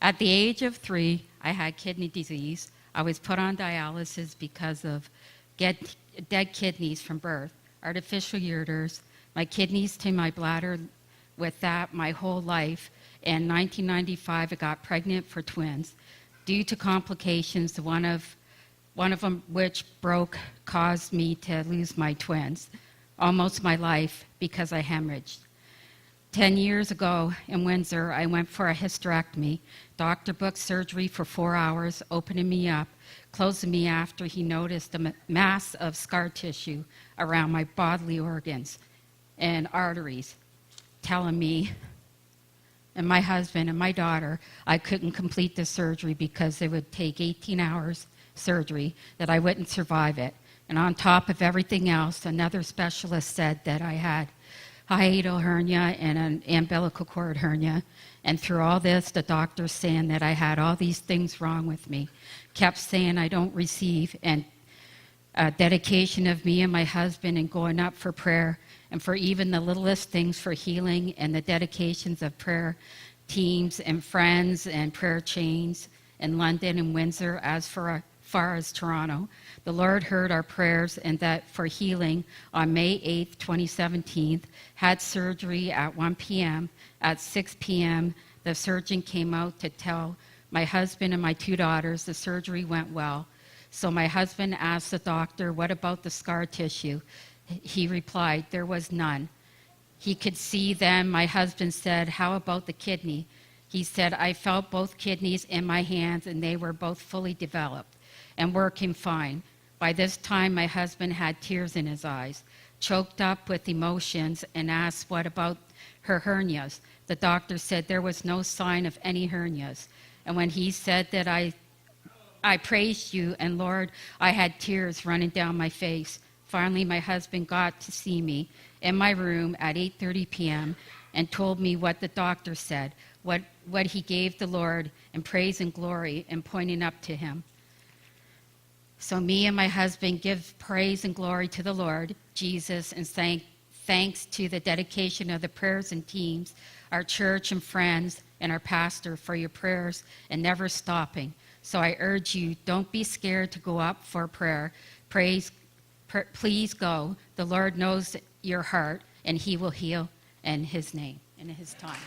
At the age of 3, I had kidney disease. I was put on dialysis because of dead kidneys from birth, artificial ureters, my kidneys to my bladder. With that, my whole life. In 1995, I got pregnant for twins. Due to complications, one of them which broke caused me to lose my twins, almost my life, because I hemorrhaged. 10 years ago in Windsor, I went for a hysterectomy. Doctor booked surgery for 4 hours, opening me up, closing me after he noticed a mass of scar tissue around my bodily organs and arteries, telling me and my husband and my daughter I couldn't complete the surgery because it would take 18 hours surgery, that I wouldn't survive it. And on top of everything else, another specialist said that I had hiatal hernia and an umbilical cord hernia. And through all this, the doctor saying that I had all these things wrong with me, kept saying I don't receive, and dedication of me and my husband and going up for prayer, and for even the littlest things for healing, and the dedications of prayer teams and friends and prayer chains in London and Windsor, as far as Toronto. The Lord heard our prayers, and that for healing on May 8th, 2017, had surgery at 1 p.m. At 6 p.m., the surgeon came out to tell my husband and my 2 daughters the surgery went well. So my husband asked the doctor, what about the scar tissue? He replied, there was none. He could see them. My husband said, how about the kidney? He said, I felt both kidneys in my hands, and they were both fully developed and working fine. By this time, my husband had tears in his eyes, choked up with emotions, and asked, what about her hernias? The doctor said there was no sign of any hernias. And when he said that I praised you, and Lord, I had tears running down my face. Finally, my husband got to see me in my room at 8:30 p.m. and told me what the doctor said, what he gave the Lord in praise and glory, and pointing up to him. So me and my husband give praise and glory to the Lord Jesus, and thanks to the dedication of the prayers and teams, our church and friends, and our pastor for your prayers and never stopping. So I urge you, don't be scared to go up for prayer. Please go. The Lord knows your heart, and he will heal in his name, in his time.